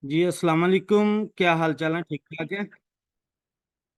जी अस्सलाम वालेकुम। क्या हाल चाल है? ठीक ठाक है।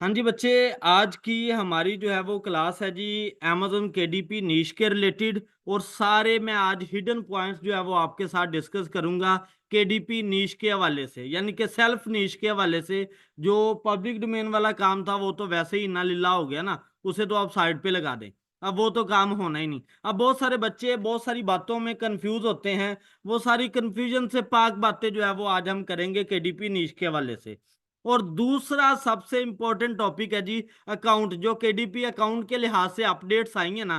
हाँ जी बच्चे, आज की हमारी जो है वो क्लास है जी amazon KDP नीश के रिलेटेड। और सारे मैं आज हिडन पॉइंट्स जो है वो आपके साथ डिस्कस करूंगा KDP नीश के हवाले से, यानी कि सेल्फ नीश के हवाले से। जो पब्लिक डोमेन वाला काम था वो तो वैसे ही इन्ना लिल्ला हो गया ना, उसे तो आप साइड पे लगा दें। अब वो तो काम होना ही नहीं। अब बहुत सारे बच्चे बहुत सारी बातों में कंफ्यूज होते हैं। वो सारी कंफ्यूजन से पाक बातें जो है वो आज हम करेंगे KDP नीश के हवाले से। और दूसरा सबसे इंपॉर्टेंट टॉपिक है जी अकाउंट, जो KDP अकाउंट के लिहाज से अपडेट्स आई है ना,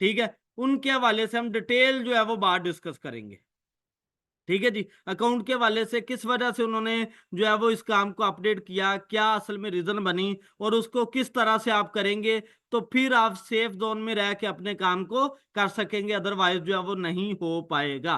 ठीक है, उनके हवाले से हम डिटेल जो है वो बात डिस्कस करेंगे। ठीक है जी, अकाउंट के हवाले से किस वजह से उन्होंने जो है वो इस काम को अपडेट किया, क्या असल में रीजन बनी, और उसको किस तरह से आप करेंगे तो फिर आप सेफ जोन में रह के अपने काम को कर सकेंगे, अदरवाइज जो है वो नहीं हो पाएगा।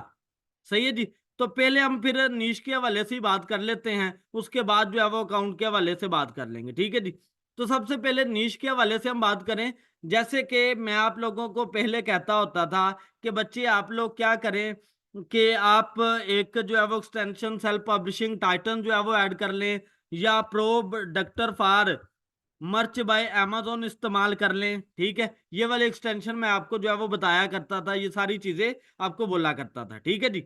सही है जी। तो पहले हम फिर नीश के हवाले से ही बात कर लेते हैं, उसके बाद जो है वो अकाउंट के हवाले से बात कर लेंगे। ठीक है जी। तो सबसे पहले नीश के हवाले से हम बात करें। जैसे कि मैं आप लोगों को पहले कहता होता था कि बच्चे आप लोग क्या करें कि आप एक जो है वो एक्सटेंशन सेल्फ पब्लिशिंग टाइटन जो है वो ऐड कर लें, या प्रोडक्टर फॉर मर्च बाय अमेजोन इस्तेमाल कर लें। ठीक है, ये वाले एक्सटेंशन मैं आपको जो है वो बताया करता था, ये सारी चीजें आपको बोला करता था। ठीक है जी।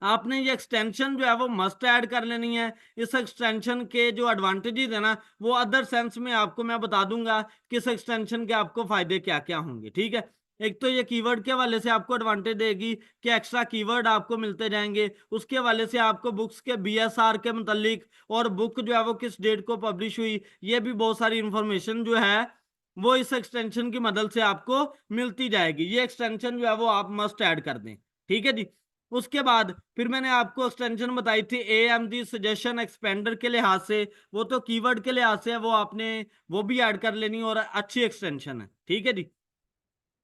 आपने ये एक्सटेंशन जो है वो मस्ट ऐड कर लेनी है। इस एक्सटेंशन के जो एडवांटेजेस है ना, वो अदर सेंस में आपको मैं बता दूंगा कि इस एक्सटेंशन के आपको फायदे क्या क्या होंगे। ठीक है, एक तो ये कीवर्ड के हवाले से आपको एडवांटेज देगी कि एक्स्ट्रा कीवर्ड आपको मिलते जाएंगे। उसके हवाले से आपको बुक्स के BSR के मुतालिक, और बुक जो है वो किस डेट को पब्लिश हुई, ये भी बहुत सारी इंफॉर्मेशन जो है वो इस एक्सटेंशन की मदद से आपको मिलती जाएगी। ये एक्सटेंशन जो है वो आप मस्ट ऐड कर दें। ठीक है जी। उसके बाद फिर मैंने आपको एक्सटेंशन बताई थी AMG सजेशन एक्सपेंडर के लिहाज से, वो तो कीवर्ड के लिहाज से है, वो आपने वो भी ऐड कर लेनी, और अच्छी एक्सटेंशन है। ठीक है जी,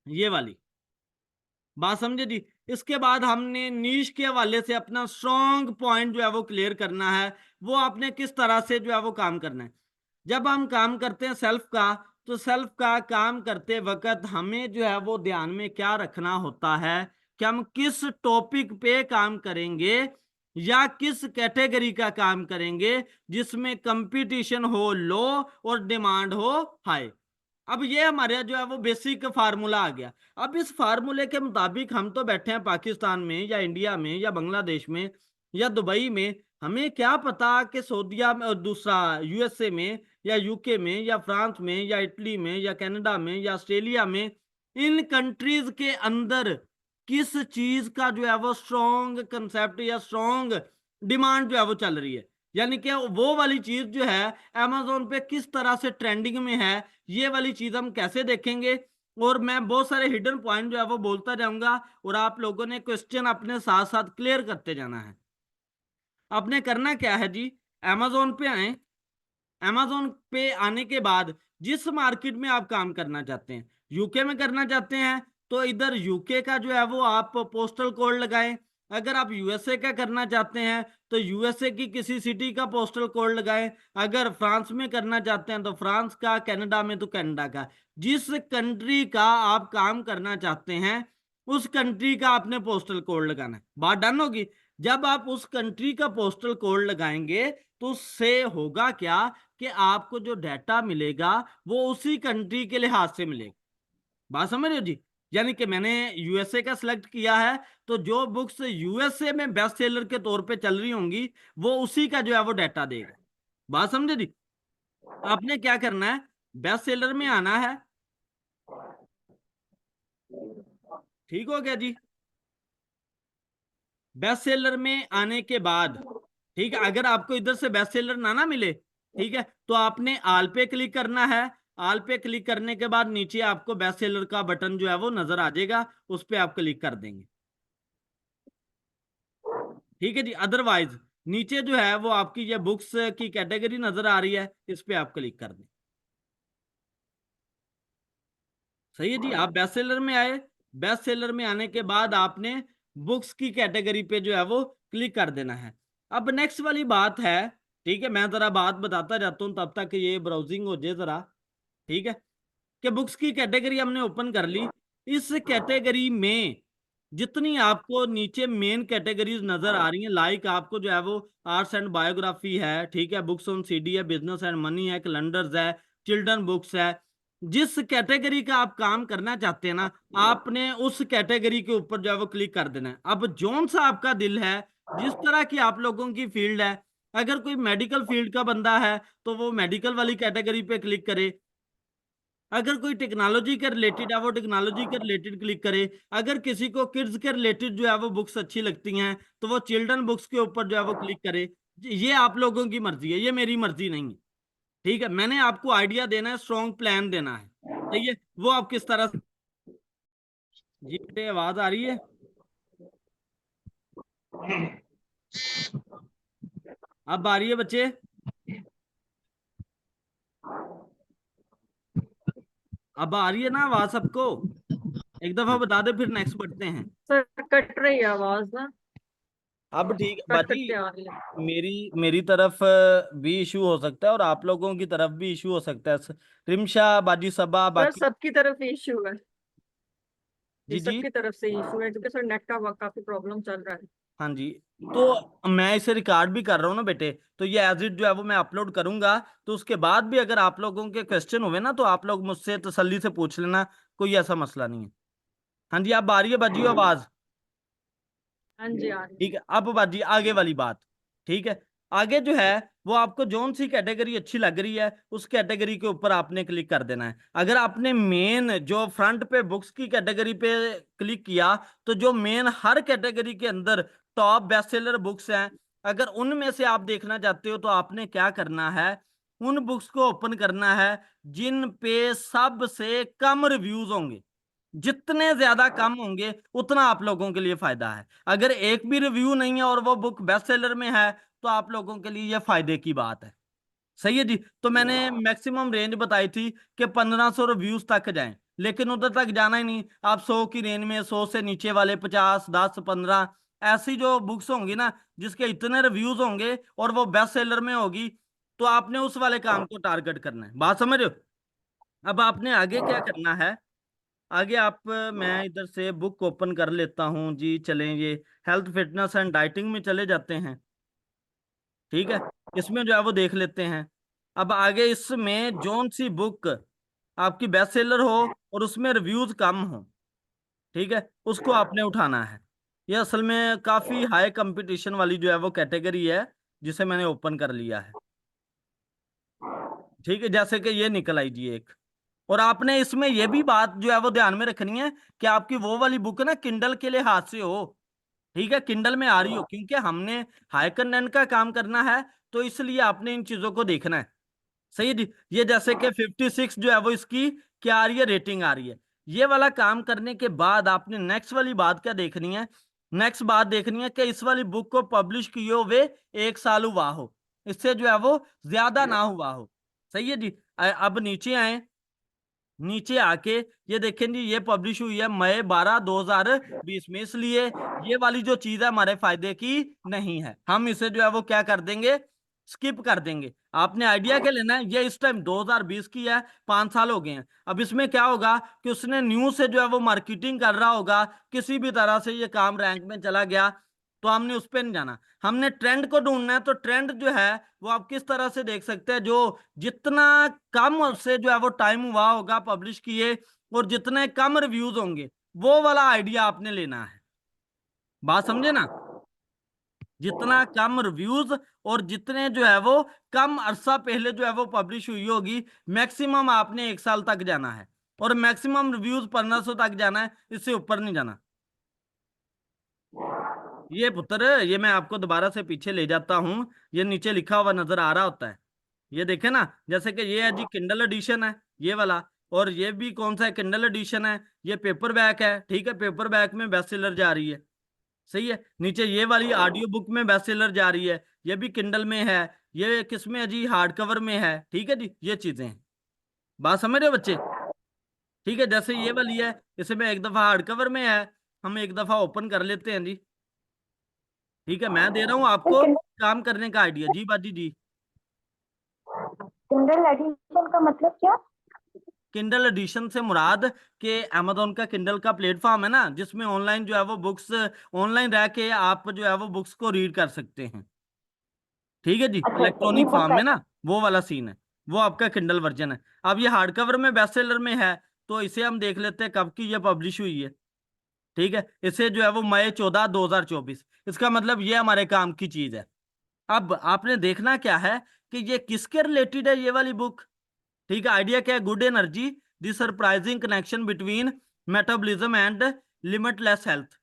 ये वाली बात समझे जी। इसके बाद हमने नीश के हवाले से अपना स्ट्रॉन्ग पॉइंट जो है वो क्लियर करना है। वो आपने किस तरह से जो है वो काम करना है। जब हम काम करते हैं सेल्फ का, तो सेल्फ का काम करते वक्त हमें जो है वो ध्यान में क्या रखना होता है कि हम किस टॉपिक पे काम करेंगे, या किस कैटेगरी का काम करेंगे जिसमें कंपटीशन हो लो और डिमांड हो हाई। अब ये हमारे जो है वो बेसिक फार्मूला आ गया। अब इस फार्मूले के मुताबिक हम तो बैठे हैं पाकिस्तान में या इंडिया में या बांग्लादेश में या दुबई में, हमें क्या पता कि सऊदीया में और दूसरा USA में या UK में या फ्रांस में या इटली में या कनाडा में या ऑस्ट्रेलिया में, इन कंट्रीज के अंदर किस चीज का जो है वो स्ट्रॉन्ग कंसेप्ट या स्ट्रॉन्ग डिमांड जो है वो चल रही है। यानी कि वो वाली चीज जो है अमेजोन पे किस तरह से ट्रेंडिंग में है, ये वाली चीज हम कैसे देखेंगे। और मैं बहुत सारे हिडन पॉइंट जो है वो बोलता जाऊंगा, और आप लोगों ने क्वेश्चन अपने साथ साथ क्लियर करते जाना है। आपने करना क्या है जी, amazon पे आए। amazon पे आने के बाद जिस मार्केट में आप काम करना चाहते हैं, यूके में करना चाहते हैं तो इधर यूके का जो है वो आप पोस्टल कोड लगाएं। अगर आप यूएसए का करना चाहते हैं तो यूएसए की किसी सिटी का पोस्टल कोड लगाएं। अगर फ्रांस में करना चाहते हैं तो फ्रांस का, कनाडा में तो कनाडा का। जिस कंट्री का आप काम करना चाहते हैं उस कंट्री का आपने पोस्टल कोड लगाना है। बात डन होगी। जब आप उस कंट्री का पोस्टल कोड लगाएंगे तो उससे होगा क्या कि आपको जो डाटा मिलेगा वो उसी कंट्री के लिहाज से मिलेगा। बात समझ रहे हो जी। यानी कि मैंने USA का सिलेक्ट किया है, तो जो बुक्स USA में बेस्ट सेलर के तौर पे चल रही होंगी वो उसी का जो है वो डाटा देगा। बात समझे जी। आपने क्या करना है, बेस्ट सेलर में आना है। ठीक हो गया जी। बेस्ट सेलर में आने के बाद, ठीक है, अगर आपको इधर से बेस्ट सेलर ना मिले, ठीक है, तो आपने आल पे क्लिक करना है। आल पे क्लिक करने के बाद नीचे आपको बेस्ट सेलर का बटन जो है वो नजर आ जाएगा, उस पे आप क्लिक कर देंगे। ठीक है जी। अदरवाइज नीचे जो है वो आपकी ये बुक्स की कैटेगरी नजर आ रही है, इस पे आप क्लिक कर दें। सही है जी। आप बेस्ट सेलर में आए। बेस्ट सेलर में आने के बाद आपने बुक्स की कैटेगरी पे जो है वो क्लिक कर देना है। अब नेक्स्ट वाली बात है, ठीक है, मैं जरा बात बताता जाता हूं तब तक ये ब्राउजिंग हो जाए जरा। ठीक है, कि बुक्स की कैटेगरी हमने ओपन कर ली। इस कैटेगरी में जितनी आपको नीचे मेन कैटेगरीज नजर आ रही हैं, लाइक आपको जो है वो आर्ट्स एंड बायोग्राफी है, ठीक है, बुक्स ऑन सीडी है, बिजनेस एंड मनी है, कैलेंडर्स है, चिल्ड्रन बुक्स है, जिस कैटेगरी का आप काम करना चाहते हैं ना, आपने उस कैटेगरी के ऊपर जो है वो क्लिक कर देना है। अब जोन सा आपका दिल है, जिस तरह की आप लोगों की फील्ड है, अगर कोई मेडिकल फील्ड का बंदा है तो वो मेडिकल वाली कैटेगरी पे क्लिक करे, अगर कोई टेक्नोलॉजी के रिलेटेड है वो टेक्नोलॉजी के रिलेटेड क्लिक करे, अगर किसी को किड्स के रिलेटेड जो है वो बुक्स अच्छी लगती हैं तो वो चिल्ड्रन बुक्स के ऊपर जो है वो क्लिक करे। ये आप लोगों की मर्जी है, ये मेरी मर्जी नहीं है। ठीक है, मैंने आपको आइडिया देना है, स्ट्रॉन्ग प्लान देना है, सही है, वो आप किस तरह से। जी बेटे, आवाज आ रही है? अब आ रही है बच्चे? अब आ रही है ना आवाज सबको? एक दफा बता दे, फिर नेक्स्ट बढ़ते हैं। सर कट रही है आवाज ना, अब ठीक है कट बाजी, कट के आ रही है। मेरी मेरी तरफ भी इशू हो सकता है और आप लोगों की तरफ भी इशू हो सकता है। रिमशा, बाजी सबा, सर बाकी। सबकी तरफ इशू है, ये जी जी। सबकी तरफ से इशू है क्योंकि सर नेट का काफी प्रॉब्लम चल रहा है। हाँ जी। तो मैं इसे रिकॉर्ड भी कर रहा हूँ ना बेटे, तो ये एज इट जो है वो मैं अपलोड करूंगा। तो उसके बाद भी अगर आप लोगों के क्वेश्चन हुए ना तो आप लोग मुझसे तसल्ली से पूछ लेना, कोई ऐसा मसला नहीं है। हाँ जी, अब आ रही है बाजी आवाज? हाँ जी आ रही ठीक है, अब बाजी आगे वाली बात। ठीक है, आगे जो है वो आपको जोन सी कैटेगरी अच्छी लग रही है उस कैटेगरी के ऊपर आपने क्लिक कर देना है। अगर आपने मेन जो फ्रंट पे बुक्स की कैटेगरी पे क्लिक किया, तो जो मेन हर कैटेगरी के अंदर टॉप बेस्ट सेलर बुक्स हैं, अगर उनमें से आप देखना चाहते हो तो आपने क्या करना है, उन बुक्स को ओपन करना है जिन पे सबसे कम रिव्यूज होंगे। जितने ज्यादा कम होंगे उतना आप लोगों के लिए फायदा है। अगर एक भी रिव्यू नहीं है और वो बुक बेस्ट सेलर में है तो आप लोगों के लिए ये फायदे की बात है। सही है जी। तो मैंने मैक्सिमम रेंज बताई थी कि 1500 रिव्यूज तक जाएं, लेकिन उधर तक जाना ही नहीं। आप 100 की रेंज में 100 से नीचे वाले 50, 10, 15 ऐसी जो बुक्स होंगी ना जिसके इतने रिव्यूज होंगे और वो बेस्ट सेलर में होगी, तो आपने उस वाले काम को टारगेट करना है। बात समझ रहे हो? अब आपने आगे क्या करना है, आगे आप मैं इधर से बुक ओपन कर लेता हूँ जी, चलें ये हेल्थ फिटनेस एंड डाइटिंग में चले जाते हैं। ठीक है, इसमें जो है वो देख लेते हैं। अब आगे इसमें जोन सी बुक आपकी बेस्ट सेलर हो और उसमें रिव्यूज कम हो, ठीक है, उसको आपने उठाना है। ये असल में काफी हाई कंपटीशन वाली जो है वो कैटेगरी है जिसे मैंने ओपन कर लिया है। ठीक है, जैसे कि ये निकल आई जी एक। और आपने इसमें यह भी बात जो है वो ध्यान में रखनी है कि आपकी वो वाली बुक ना किंडल के लिए हाथ से हो, ठीक है, किंडल में आ रही हो, क्योंकि हमने हाई कंटेंट का काम करना है, तो इसलिए आपने इन चीजों को देखना है। सही है जी। ये जैसे कि 56 जो है वो इसकी क्या आ रही है, रेटिंग आ रही है। ये वाला काम करने के बाद आपने नेक्स्ट वाली बात क्या देखनी है, नेक्स्ट बात देखनी है कि इस वाली बुक को पब्लिश किए हुए 1 साल हुआ हो, इससे जो है वो ज्यादा ना हुआ हो। सही है जी। अब नीचे आए, नीचे आके ये देखें जी, ये पब्लिश हुई है मई 12, 2020 में, इसलिए ये वाली जो चीज है हमारे फायदे की नहीं है, हम इसे जो है वो क्या कर देंगे, स्किप कर देंगे। आपने आइडिया क्या लेना है, ये इस टाइम 2020 की है, 5 साल हो गए हैं। अब इसमें क्या होगा कि उसने न्यूज से जो है वो मार्केटिंग कर रहा होगा, किसी भी तरह से ये काम रैंक में चला गया, तो हमने उस पर नहीं जाना। हमने ट्रेंड को ढूंढना है, तो ट्रेंड जो है वो आप किस तरह से देख सकते हैं, जो जितना कम से जो है वो टाइम हुआ होगा पब्लिश किए और जितने कम रिव्यूज होंगे, वो वाला आइडिया आपने लेना है। बात समझे ना? जितना कम रिव्यूज और जितने जो है वो कम अरसा पहले जो है वो पब्लिश हुई होगी, मैक्सिमम आपने 1 साल तक जाना है और मैक्सिमम रिव्यूज 1500 तक जाना है, इससे ऊपर नहीं जाना। ये पुत्र, ये मैं आपको दोबारा से पीछे ले जाता हूँ, ये नीचे लिखा हुआ नजर आ रहा होता है, ये देखे ना, जैसे कि ये है जी किंडल एडिशन है ये वाला, और ये भी कौन सा है, किंडल एडिशन है, ये पेपर बैक है, ठीक है, पेपर बैक में बेस्ट सेलर जा रही है। सही है, नीचे ये वाली ऑडियो बुक में बेस्ट सेलर जा रही है, ये भी किंडल में है, ये किस में है जी, हार्ड कवर में है, ठीक है जी, ये चीजें हैं। बात समझ रहे हो बच्चे? ठीक है, जैसे ये वाली है, इसे में एक दफा हार्ड कवर में है, हम एक दफा ओपन कर लेते हैं जी। ठीक है, मैं दे रहा हूँ सर आपको काम करने का आइडिया जी बाजी जी। किंडल एडिशन का मतलब क्या? किंडल एडिशन से मुराद के अमेजोन का किंडल का प्लेटफॉर्म है ना, जिसमें ऑनलाइन जो है वो बुक्स, ऑनलाइन रह के आप जो है वो बुक्स को रीड कर सकते हैं। ठीक है जी, अच्छा अच्छा, ई इलेक्ट्रॉनिक बुक फॉर्म का। में ना, वो वाला सीन है। वो आपका किंडल वर्जन है। अब ये हार्ड कवर में बेस्ट सेलर में है, तो इसे हम देख लेते हैं कब की ये पब्लिश हुई है। ठीक है, इसे जो है वो मई 14 2024, इसका मतलब ये हमारे काम की चीज है। अब आपने देखना क्या है कि ये किसके रिलेटेड है ये वाली बुक। ठीक है, आइडिया क्या है? Good energy, the surprising connection between metabolism and limitless health.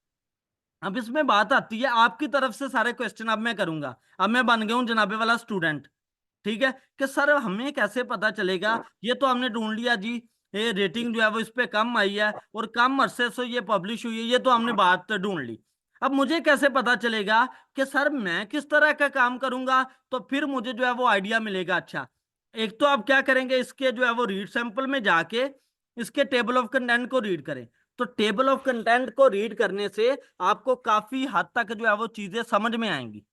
अब इसमें बात आती है आपकी तरफ से सारे क्वेश्चन अब मैं करूंगा। अब मैं बन गया हूं जनाबे वाला स्टूडेंट। ठीक है, कि सर हमें कैसे पता चलेगा? ये तो हमने ढूंढ लिया जी, ये रेटिंग जो है वो इस पे कम आई है और कम अरसे से ये पब्लिश हुई है, ये तो हमने बात ढूंढ ली। अब मुझे कैसे पता चलेगा कि सर मैं किस तरह का काम करूंगा? तो फिर मुझे जो है वो आइडिया मिलेगा। अच्छा, एक तो आप क्या करेंगे, इसके जो है वो रीड सैंपल में जाके इसके टेबल ऑफ कंटेंट को रीड करें। तो टेबल ऑफ कंटेंट को रीड करने से आपको काफी हद तक जो है वो चीजें समझ में आएंगी।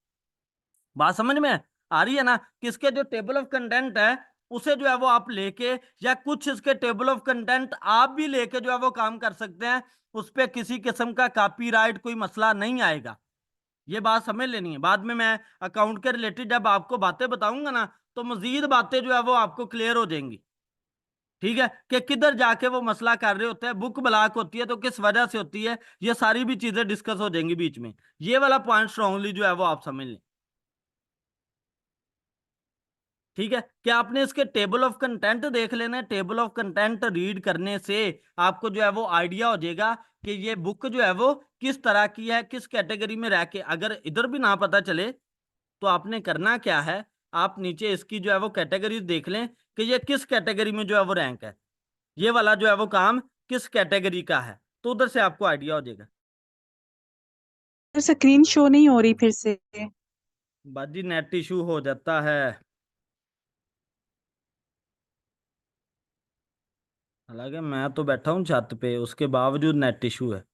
बात समझ में आ रही है ना? कि इसके जो टेबल ऑफ कंटेंट है उसे जो है वो आप लेके, या कुछ इसके टेबल ऑफ कंटेंट आप भी लेके जो है वो काम कर सकते हैं। उस पे किसी किस्म का कॉपीराइट कोई मसला नहीं आएगा। ये बात समझ लेनी है। बाद में मैं अकाउंट के रिलेटेड जब आपको बातें बताऊंगा ना, तो मजीद बातें जो है वो आपको क्लियर हो जाएंगी। ठीक है, कि किधर जाके वो मसला कर रहे होते हैं, बुक ब्लॉक होती है तो किस वजह से होती है, ये सारी भी चीजें डिस्कस हो जाएंगी बीच में। ये वाला पॉइंट स्ट्रांगली जो है वो आप समझ लें। ठीक है, कि आपने इसके टेबल ऑफ कंटेंट देख लेना है। टेबल ऑफ कंटेंट रीड करने से आपको जो है वो आइडिया हो जाएगा कि ये बुक जो है वो किस तरह की है, किस कैटेगरी में रह के। अगर इधर भी ना पता चले तो आपने करना क्या है, आप नीचे इसकी जो है वो कैटेगरी देख लें कि ये किस कैटेगरी में जो है वो रैंक है, ये वाला जो है वो काम किस कैटेगरी का है, तो उधर से आपको आइडिया हो जाएगा। स्क्रीन शो नहीं हो रही फिर से। बाजी नेट इशू हो जाता है, हालांकि मैं तो बैठा हूँ छत पे, उसके बावजूद नेट इशू है।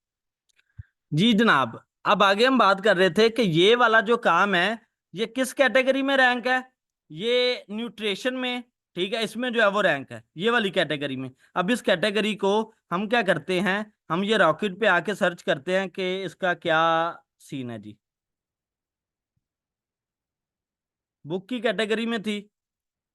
जी जनाब, अब आगे हम बात कर रहे थे कि ये वाला जो काम है ये किस कैटेगरी में रैंक है। ये न्यूट्रिशन में, ठीक है, इसमें जो है वो रैंक है ये वाली कैटेगरी में। अब इस कैटेगरी को हम क्या करते हैं, हम ये रॉकेट पे आके सर्च करते हैं कि इसका क्या सीन है जी। बुक की कैटेगरी में थी,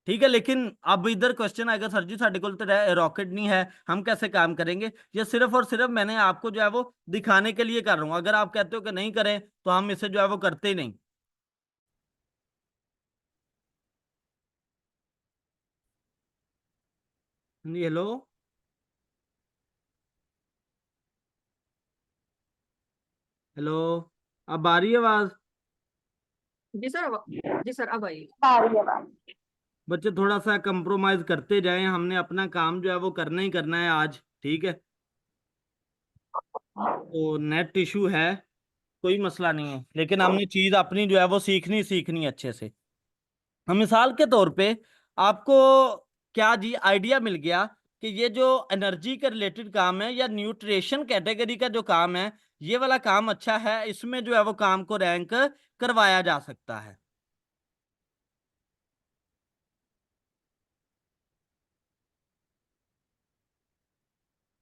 ठीक है, लेकिन अब इधर क्वेश्चन आएगा, सर जी साढ़े को तो रॉकेट नहीं है, हम कैसे काम करेंगे? ये सिर्फ और सिर्फ मैंने आपको जो है वो दिखाने के लिए कर रहा हूं। अगर आप कहते हो कि नहीं करें तो हम इसे जो है वो करते ही नहीं। जी हेलो, हेलो, अब आ रही है आवाज? जी सर जी सर, अब आइए। आ रही है बात। बच्चे थोड़ा सा कंप्रोमाइज करते जाएं, हमने अपना काम जो है वो करना ही करना है आज। ठीक है, तो नेट इशू है, कोई मसला नहीं है, लेकिन हमने चीज अपनी जो है वो सीखनी सीखनी है अच्छे से। हम मिसाल के तौर पे आपको क्या जी आइडिया मिल गया कि ये जो एनर्जी के रिलेटेड काम है या न्यूट्रिशन कैटेगरी का जो काम है, ये वाला काम अच्छा है, इसमें जो है वो काम को रैंक करवाया जा सकता है।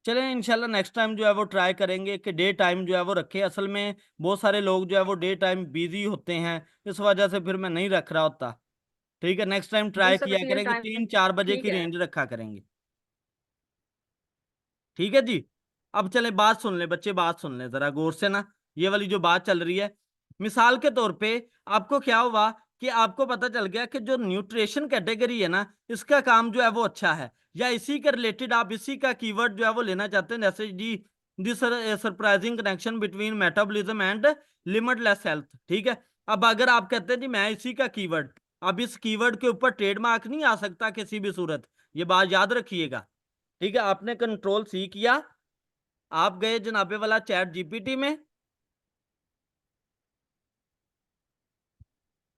चलें, इंशाल्लाह नेक्स्ट टाइम जो है वो ट्राई करेंगे कि डे टाइम जो है वो रखे। असल में बहुत सारे लोग जो है वो डे टाइम बिजी होते हैं, इस वजह से फिर मैं नहीं रख रहा होता। ठीक है, नेक्स्ट टाइम जी ट्राई सर, किया वैसे ये करेंगे, टाइम 3-4 बजे ठीक की है। रेंज रखा करेंगे। ठीक है जी। अब चले बात सुन ले बच्चे, बात सुन ले जरा गौर से ना, ये वाली जो बात चल रही है। मिसाल के तौर पे आपको क्या हुआ कि आपको पता चल गया कि जो न्यूट्रिशन कैटेगरी है ना, इसका काम जो है वो अच्छा है, या इसी के रिलेटेड आप इसी का कीवर्ड जो है वो लेना चाहते हैं, जैसे जी this surprising connection between metabolism and limitless health. ठीक है, अब अगर आप कहते हैं जी मैं इसी का कीवर्ड, अब इस कीवर्ड के ऊपर ट्रेडमार्क नहीं आ सकता किसी भी सूरत, ये बात याद रखिएगा। ठीक है, आपने कंट्रोल सी किया, आप गए जनाबे वाला चैट जीपीटी में।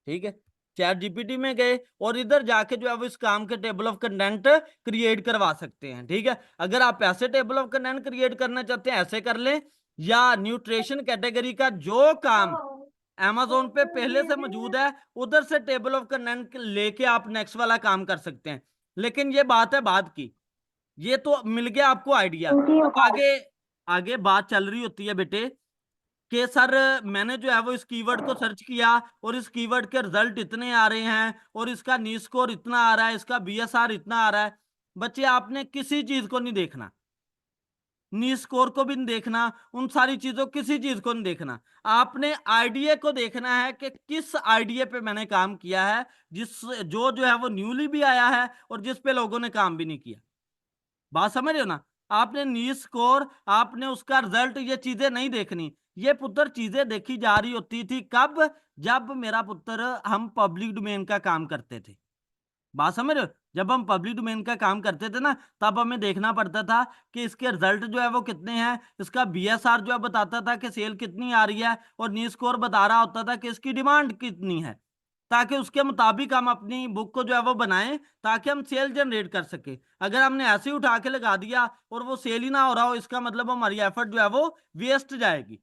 ठीक है, चैट जीपीटी में गए और इधर जाके जो है वो इस काम के टेबल ऑफ कंटेंट क्रिएट करवा सकते हैं। ठीक है, अगर आप ऐसे टेबल ऑफ कंटेंट क्रिएट करना चाहते हैं ऐसे कर लें, या न्यूट्रिशन कैटेगरी का जो काम amazon पे पहले से मौजूद है उधर से टेबल ऑफ कंटेंट लेके आप नेक्स्ट वाला काम कर सकते हैं। लेकिन ये बात है बाद की। ये तो मिल गया आपको आइडिया। अब आगे आगे बात चल रही होती है बेटे कि सर मैंने जो है वो इस कीवर्ड को सर्च किया और इस कीवर्ड के रिजल्ट इतने आ रहे हैं और इसका नी स्कोर इतना आ रहा है, इसका बीएसआर इतना आ रहा है। बच्चे आपने किसी चीज को नहीं देखना, नी स्कोर को भी नहीं देखना, उन सारी चीजों किसी चीज को नहीं देखना। आपने आइडिया को देखना है कि किस आइडिया पे मैंने काम किया है, जिस जो है वो न्यूली भी आया है और जिस पे लोगों ने काम भी नहीं किया। बात समझ रहे हो ना? आपने नी स्कोर, आपने उसका रिजल्ट, ये चीजें नहीं देखनी। ये पुत्र चीजें देखी जा रही होती थी कब? जब मेरा पुत्र हम पब्लिक डोमेन का काम करते थे। बात समझ रहे हो? जब हम पब्लिक डोमेन का काम करते थे ना, तब हमें देखना पड़ता था कि इसके रिजल्ट जो है वो कितने हैं, इसका बीएसआर जो है बताता था कि सेल कितनी आ रही है, और नी स्कोर बता रहा होता था कि इसकी डिमांड कितनी है, ताकि उसके मुताबिक हम अपनी बुक को जो है वो बनाएं, ताकि हम सेल जनरेट कर सके। अगर हमने ऐसे ही उठा के लगा दिया और वो सेल ही ना हो रहा हो, इसका मतलब हमारी एफर्ट जो है वो वेस्ट जाएगी।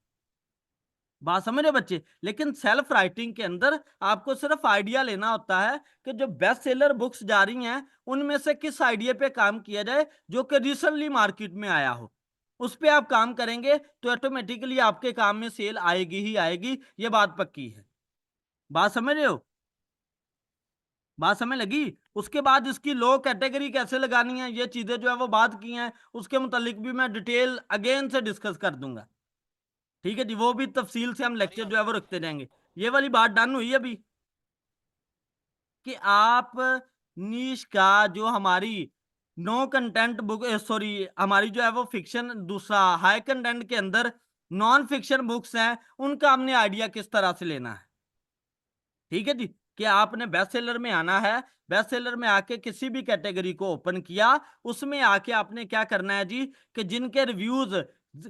बात समझ रहे बच्चे? लेकिन सेल्फ राइटिंग के अंदर आपको सिर्फ आइडिया लेना होता है कि जो बेस्ट सेलर बुक्स जा रही हैं उनमें से किस आइडिया पे काम किया जाए जो कि रिसेंटली मार्केट में आया हो। उस पे आप काम करेंगे तो ऑटोमेटिकली आपके काम में सेल आएगी ही आएगी, ये बात पक्की है। बात समझ रहे हो? बात समझ लगी? उसके बाद इसकी लो कैटेगरी कैसे लगानी है, ये चीजें जो है वो बात की हैं, उसके मुतालिक भी मैं डिटेल अगेन से डिस्कस कर दूंगा। ठीक है जी, वो भी तफसील से हम लेक्चर जो है वो रखते जाएंगे। ये वाली बात डन हुई अभी कि आप नीश का जो हमारी नो कंटेंट बुक, सॉरी, हमारी जो है वो फिक्शन, दूसरा हाई कंटेंट के अंदर नॉन फिक्शन बुक्स हैं, उनका हमने आइडिया किस तरह से लेना है। ठीक है जी, कि आपने बेस्ट सेलर में आना है, बेस्ट सेलर में आके किसी भी कैटेगरी को ओपन किया, उसमें आके आपने क्या करना है जी, कि जिनके रिव्यूज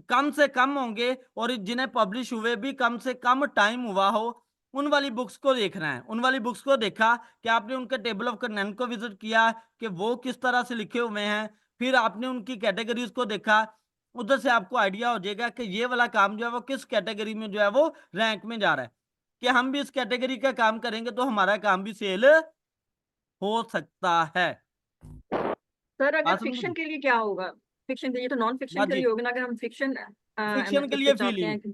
कम से कम होंगे और जिन्हें पब्लिश हुए भी कम से कम टाइम हुआ हो, उन वाली बुक्स को देखना है। उन वाली बुक्स को देखा कि आपने उनके टेबल ऑफ कंटेंट को विजिट किया कि वो किस तरह से लिखे हुए हैं, फिर आपने उनकी कैटेगरीज को देखा। उधर से आपको आइडिया हो जाएगा कि ये वाला काम जो है वो किस कैटेगरी में जो है वो रैंक में जा रहा है, कि हम भी इस कैटेगरी का काम करेंगे तो हमारा काम भी सेल हो सकता है। सर अगर बात समझ फिक्शन रहे? के लिए क्या होगा? फिक्शन के लिए तो नॉन फिक्शन के बाजी, लिए होगा ना, अगर हम फिक्शन फिक्शन के मतलब कि लिए चाहते फीलिंग, हैं कि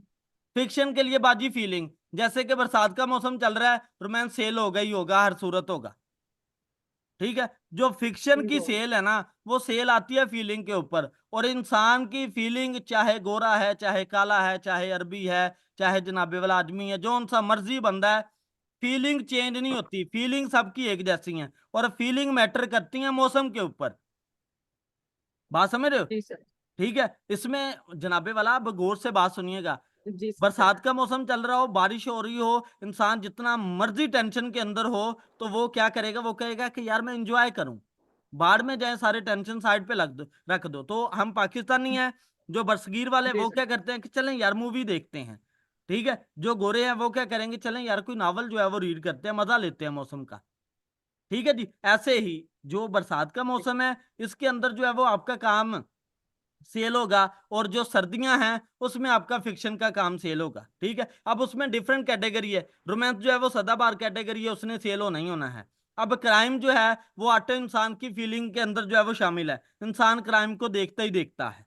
फिक्शन के लिए बाजी फीलिंग, जैसे कि बरसात का मौसम चल रहा है, रोमांस सेल होगा ही होगा, हर सूरत होगा। ठीक है, जो फिक्शन की वो सेल है ना, वो सेल आती है फीलिंग के ऊपर, और इंसान की फीलिंग चाहे गोरा है, चाहे काला है, चाहे अरबी है, चाहे जनाबे वाला आदमी है, जो सा मर्जी बंदा है, फीलिंग चेंज नहीं होती, फीलिंग सबकी एक जैसी है, और फीलिंग मैटर करती है मौसम के ऊपर। बात समझ रहे हो? जी सर। ठीक है, इसमें जनाबे वाला अब गौर से बात सुनिएगा। जी सर। बरसात का मौसम चल रहा हो, बारिश हो रही हो, इंसान जितना मर्जी टेंशन के अंदर हो, तो वो क्या करेगा, वो कहेगा कि यार मैं एंजॉय करूं, बाढ़ में जाए, सारे टेंशन साइड पे रख दो। तो हम पाकिस्तानी हैं, जो बरसगीर वाले जी वो सर। क्या करते हैं कि चलें यार मूवी देखते हैं। ठीक है, जो गोरे हैं वो क्या करेंगे, चलें यार कोई नावल जो है वो रीड करते हैं, मजा लेते हैं मौसम का। ठीक है जी, ऐसे ही जो बरसात का मौसम है, इसके अंदर जो है वो आपका काम सेल होगा, और जो सर्दियां हैं उसमें आपका फिक्शन का काम सेल होगा। ठीक है, अब उसमें डिफरेंट कैटेगरी है। रोमांस जो है वो सदाबहार कैटेगरी है, उसने सेल होना ही होना है। अब क्राइम जो है वो आटे इंसान की फीलिंग के अंदर जो है वो शामिल है, इंसान क्राइम को देखता ही देखता है।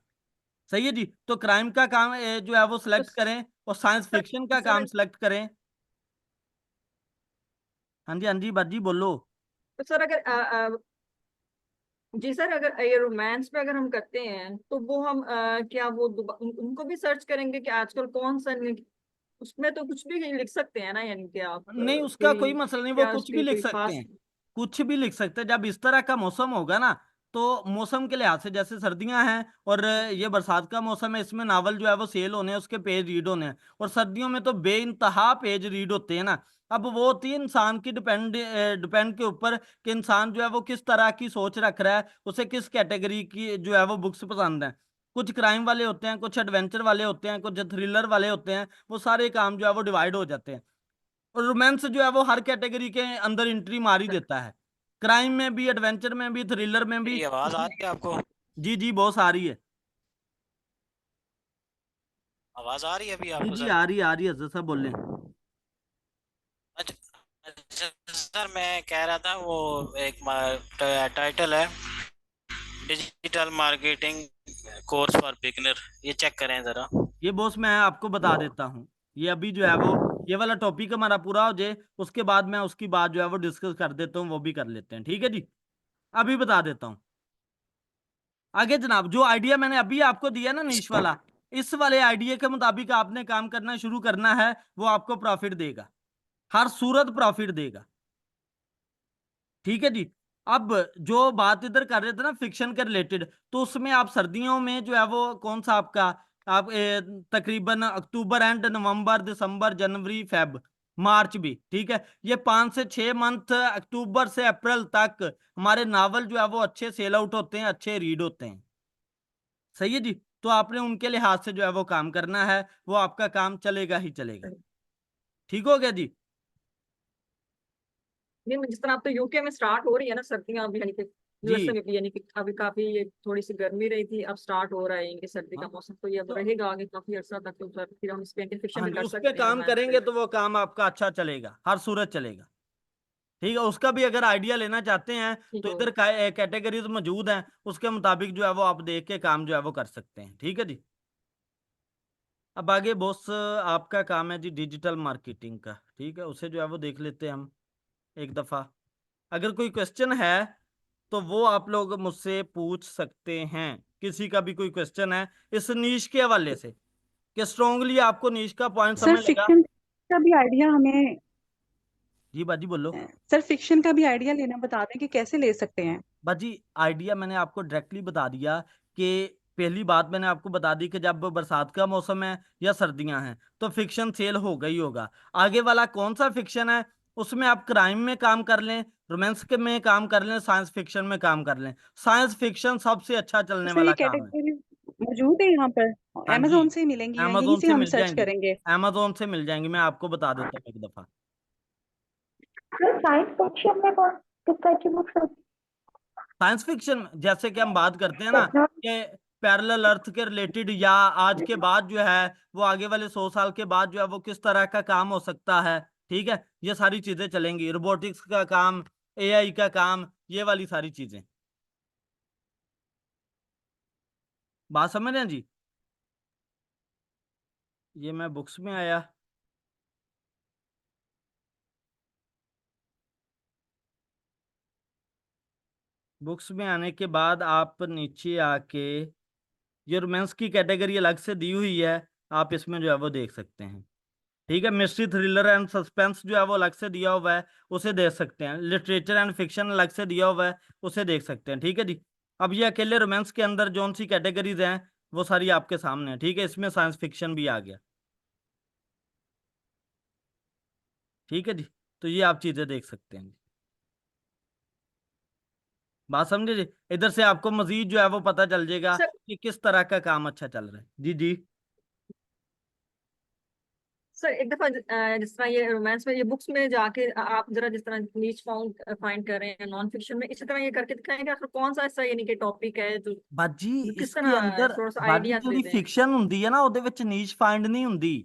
सही है जी, तो क्राइम का काम जो है वो तो सिलेक्ट करें, और साइंस सर फिक्शन का काम सर सिलेक्ट करें। हाँ जी, हाँ जी बाजी बोलो। तो सर अगर जी सर, अगर ये रोमांस पे अगर हम करते हैं तो वो हम क्या वो उनको भी सर्च करेंगे कि आजकल कौन सा उसमें तो कुछ भी लिख सकते हैं ना, यानी कि आप नहीं, उसका कोई कोई मसला नहीं, वो क्या कुछ भी उसकी लिख कोई सकते खास। हैं, कुछ भी लिख सकते हैं। जब इस तरह का मौसम होगा ना, तो मौसम के लिहाज से जैसे सर्दियां हैं और ये बरसात का मौसम है, इसमें नावल जो है वो सेल होने हैं, उसके पेज रीड होने हैं, और सर्दियों में तो बेइंतहा पेज रीड होते हैं ना। अब वो होती है इंसान की डिपेंड के ऊपर कि इंसान जो है वो किस तरह की सोच रख रहा है, उसे किस कैटेगरी की जो है वो बुक्स पसंद है। कुछ क्राइम वाले होते हैं, कुछ एडवेंचर वाले होते हैं, कुछ थ्रिलर वाले होते हैं, वो सारे काम जो है वो डिवाइड हो जाते हैं। और रोमांस जो है वो हर कैटेगरी के अंदर एंट्री मार ही देता है, क्राइम में भी, एडवेंचर में भी, थ्रिलर में भी, मेरी आवाज आ उसमें। रही है आपको? जी जी, बहुत सारी है। आवाज आ रही है अभी जी आपको जी, सर? आ रही है हजरत साहब, बोलें। अच्छा। अच्छा, सर मैं कह रहा था वो एक टाइटल है digital marketing course for beginner, ये चेक करें जरा। ये बॉस मैं आपको बता देता हूँ। ये अभी जो है वो ये वाला टॉपिक हमारा पूरा हो जाए, उसके बाद मैं उसकी बात जो है वो डिस्कस कर देता हूँ, वो भी कर लेते हैं, ठीक है जी। अभी बता देता हूँ आगे जनाब। जो आइडिया मैंने अभी आपको दिया ना नीश वाला, इस वाले आइडिया के मुताबिक आपने काम करना शुरू करना है, वो आपको प्रॉफिट देगा, हर सूरत प्रॉफिट देगा, ठीक है जी। अब जो बात इधर कर रहे थे ना फिक्शन के रिलेटेड, तो उसमें आप सर्दियों में जो है वो कौन सा आपका आप तकरीबन October and November December January Feb March भी, ठीक है, ये 5 से 6 मंथ, अक्टूबर से अप्रैल तक हमारे नावल जो है वो अच्छे सेल आउट होते हैं, अच्छे रीड होते हैं, सही है जी। तो आपने उनके लिहाज से जो है वो काम करना है, वो आपका काम चलेगा ही चलेगा, ठीक हो गया जी। ये जिस तरह अब तो यूके में स्टार्ट हो रही है ना सर्दियां, अभी यानी कि जी यूएसए में भी, यानी कि अभी काफी ये थोड़ी सी गर्मी रही थी, अब स्टार्ट हो रहा है इनके सर्दी का हाँ मौसम, तो ये अब तो रहेगा आगे काफी अर्सा तक, तो फिर हम इस पे फिक्शन हाँ भी जी, कर उस पे सकते हैं काम रोमांस पे। करेंगे तो वो काम आपका अच्छा चलेगा, हर सूरत चलेगा, ठीक है। उसका भी अगर आइडिया लेना चाहते हैं ठीक तो हो। इधर कैटेगरीज मौजूद हैं, उसके मुताबिक जो है वो आप देख के काम जो है वो कर सकते हैं, ठीक है जी। अब आगे बॉस आपका काम है जी डिजिटल मार्केटिंग का, ठीक है, उसे जो है वो देख लेते हैं हम एक दफा। अगर कोई क्वेश्चन है तो वो आप लोग मुझसे पूछ सकते हैं, किसी का भी कोई क्वेश्चन है इस नीश के हवाले से, कि स्ट्रोंगली आपको नीश का पॉइंट सर समझ लगा। फिक्शन का भी आइडिया हमें जी बाजी बोलो। सर फिक्शन का भी आइडिया लेना बता दें कि कैसे ले सकते हैं। बाजी आइडिया मैंने आपको डायरेक्टली बता दिया कि पहली बात मैंने आपको बता दी कि जब बरसात का मौसम है या सर्दियां हैं तो फिक्शन सेल होगा ही होगा। आगे वाला कौन सा फिक्शन है, उसमें आप क्राइम में काम कर लें, रोमांस के में काम कर लें, साइंस फिक्शन में काम कर लें, साइंस फिक्शन सबसे अच्छा तो चलने सर ये वाला काम है। कैटेगरी मौजूद है यहाँ पर, हाँ जी, अमेजोन से ही मिलेंगी या यहीं amazon से से हम मिल सर्च जाएंगी, करेंगे। amazon से मिल जाएंगी, मैं आपको बता देता हूँ एक दफा। साइंस फिक्शन में कौन किस टाइप की बुक्स होती साइंस फिक्शन जैसे कि हम बात करते हैं है? ना टेक्नोलॉजी कि पैरेलल अर्थ के रिलेटेड, या आज के बाद जो है वो आगे वाले 100 साल के बाद जो है वो किस तरह का काम हो सकता है, ठीक है, ये सारी चीजें चलेंगी, रोबोटिक्स का काम, एआई का काम, ये वाली सारी चीजें। बात समझ रहे हैं जी। ये मैं बुक्स में आया, बुक्स में आने के बाद आप नीचे आके ये रोमांस की कैटेगरी अलग से दी हुई है, आप इसमें जो है वो देख सकते हैं, ठीक है। मिस्ट्री थ्रिलर एंड सस्पेंस जो है वो अलग से दिया हुआ है, उसे देख सकते हैं। लिटरेचर एंड फिक्शन अलग से दिया हुआ है, उसे देख सकते हैं, ठीक है जी। अब ये अकेले रोमांस के अंदर जौन सी कैटेगरीज हैं वो सारी आपके सामने है, ठीक है, इसमें साइंस फिक्शन भी आ गया, ठीक है जी। तो ये आप चीजें देख सकते हैं। बात समझे जी। इधर से आपको मजीद जो है वो पता चल जाएगा सर कि किस तरह का काम अच्छा चल रहा है। जी जी। सर एक दफा जिस तरह ये रोमांस में ये बुक्स में जाके आप जरा जिस तरह नीच फाउंड फाइंड कर रहे हैं नॉन फिक्शन में, इसी तरह ये करके दिखाएंगे आखिर कौन सा ऐसा यानी कि टॉपिक है जो बाजी जो किस इसके तरह अंदर थोड़ा सा बाजी आइडिया ਜਿਹੜੀ देते हैं। ਫਿਕਸ਼ਨ ਹੁੰਦੀ ਹੈ ਨਾ ਉਹਦੇ ਵਿੱਚ ਨੀਸ਼ ਫਾइंड ਨਹੀਂ ਹੁੰਦੀ।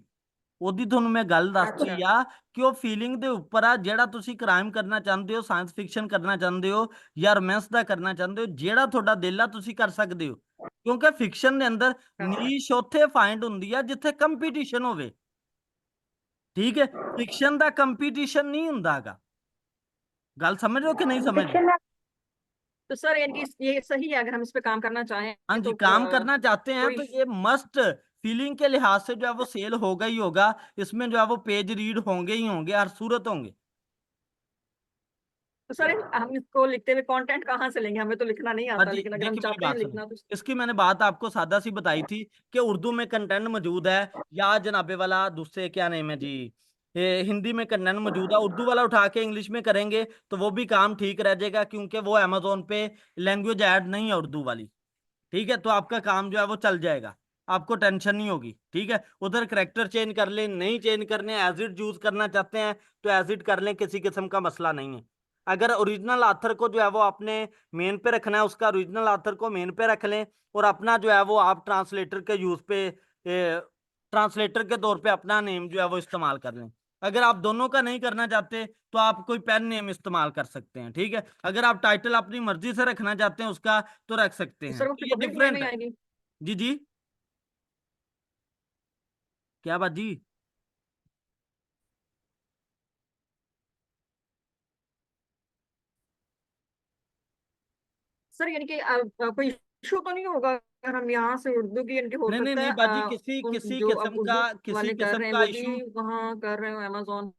ਉਹਦੀ ਤੁਹਾਨੂੰ ਮੈਂ ਗੱਲ अच्छा। ਦੱਸਤੀ ਆ ਕਿ ਉਹ ਫੀਲਿੰਗ ਦੇ ਉੱਪਰ ਆ, ਜਿਹੜਾ ਤੁਸੀਂ ਕ੍ਰਾਈਮ ਕਰਨਾ ਚਾਹੁੰਦੇ ਹੋ, ਸਾਇੰਸ ਫਿਕਸ਼ਨ ਕਰਨਾ ਚਾਹੁੰਦੇ ਹੋ ਜਾਂ ਰੋਮਾਂਸ ਦਾ ਕਰਨਾ ਚਾਹੁੰਦੇ ਹੋ, ਜਿਹੜਾ ਤੁਹਾਡਾ ਦਿਲ ਆ ਤੁਸੀਂ ਕਰ ਸਕਦੇ ਹੋ, ਕਿਉਂਕਿ ਫਿਕਸ਼ਨ ਦੇ ਅੰਦਰ अच्छा। ਨੀਸ਼ ਉੱਥੇ ਫਾइंड ਹੁੰਦੀ ਆ ਜਿੱਥੇ ਕੰਪੀਟੀਸ਼ਨ ਹੋਵੇ, ਠੀਕ ਹੈ। ਫਿਕਸ਼ਨ ਦਾ ਕੰਪੀਟੀਸ਼ਨ ਨਹੀਂ ਹੁੰਦਾਗਾ, ਗੱਲ समझ रहे हो कि नहीं समझ रहे। फिक्शन में तो सर यानी कि ये सही है अगर हम इस पे काम करना हाँ चाहें जी, तो काम करना चाहते हैं कोई। तो ये मस्ट फीलिंग के लिहाज से जो है वो सेल होगा ही होगा, इसमें जो है वो पेज रीड होंगे ही होंगे, हर सूरत होंगे। तो सर हम इसको लिखते हुए कंटेंट कहाँ से लेंगे, हमें तो लिखना नहीं हाँ आता, जी, लेकिन अगर हम देखिए मेरी चाहते हैं बात सुनो, लिखना तो। इसकी मैंने बात आपको सादा सी बताई थी कि उर्दू में कंटेंट मौजूद है, या जनाबे वाला दूसरे क्या नेम है जी, हिंदी में कंटेंट मौजूद है, उर्दू वाला उठा के इंग्लिश में करेंगे तो वो भी काम ठीक रह जाएगा, क्योंकि वो अमेजोन पे लैंग्वेज ऐड नहीं है उर्दू वाली, ठीक है। तो आपका काम जो है वो चल जाएगा, आपको टेंशन नहीं होगी, ठीक है। उधर करेक्टर चेंज कर लें, नहीं चेंज करने, एज इट यूज करना चाहते हैं तो एज इट कर लें, किसी किस्म का मसला नहीं है। अगर ओरिजिनल आथर को जो है वो आपने मेन पे रखना है, उसका ओरिजिनल आथर को मेन पे रख लें, और अपना जो है वो आप ट्रांसलेटर के यूज पे ट्रांसलेटर के तौर पे अपना नेम जो है वो इस्तेमाल कर लें, अगर आप दोनों का नहीं करना चाहते तो आप कोई पेन नेम इस्तेमाल कर सकते हैं, ठीक है। अगर आप टाइटल अपनी मर्जी से रखना चाहते हैं उसका तो रख सकते हैं, सर वो तो फिर ये पब्लिक डोमेन डिफरेंट में है। आएगी। जी जी, क्या बात जी? सर यानी कि कोई इशू तो नहीं होगा अगर हम यहाँ से उर्दू की, यानी कि हो नहीं नहीं सकता नहीं है बाजी, किसी किसी जो अब किस्म का उर्दू किसी वाले कर किस्म रहे हैं का वो भी इशू, वहाँ कर रहे हो अमेजोन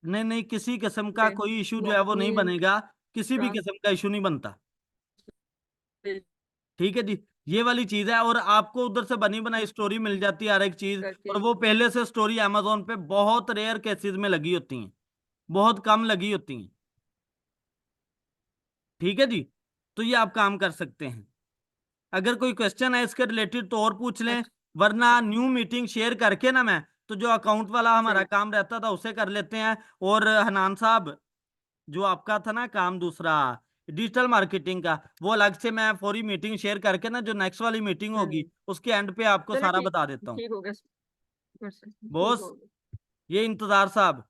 नहीं नहीं, किसी किस्म का पे, कोई इशू वो जो है वो नहीं अपनी बनेगा। किसी भी ट्रांस किस्म का इशू नहीं बनता, ठीक है जी। ये वाली चीज है, और आपको उधर से बनी बनाई स्टोरी मिल जाती है हर एक चीज। और करके। वो पहले से स्टोरी अमेजोन पे बहुत रेयर केसेस में लगी होती हैं, बहुत कम लगी होती हैं, ठीक है जी। तो ये आप काम कर सकते हैं। अगर कोई क्वेश्चन है इसके रिलेटेड तो और पूछ लें, अच्छा वरना न्यू मीटिंग शेयर करके ना, मैं तो जो अकाउंट वाला हमारा सही। काम रहता था उसे कर लेते हैं। और हनान साहब, जो आपका था ना काम दूसरा, डिजिटल मार्केटिंग का, वो अलग से मैं फौरी मीटिंग शेयर करके ना, जो नेक्स्ट वाली मीटिंग हाँ होगी जी, उसके एंड पे आपको चलो सारा ठीक, बता देता हूँ। ठीक हो गया सर, ठीक बॉस, हो गया। ये इंतजार साहब,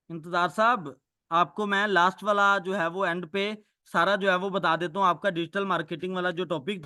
इंतजार साहब, आपको मैं लास्ट वाला जो है वो एंड पे सारा जो है वो बता देता हूँ। आपका डिजिटल मार्केटिंग वाला जो टॉपिक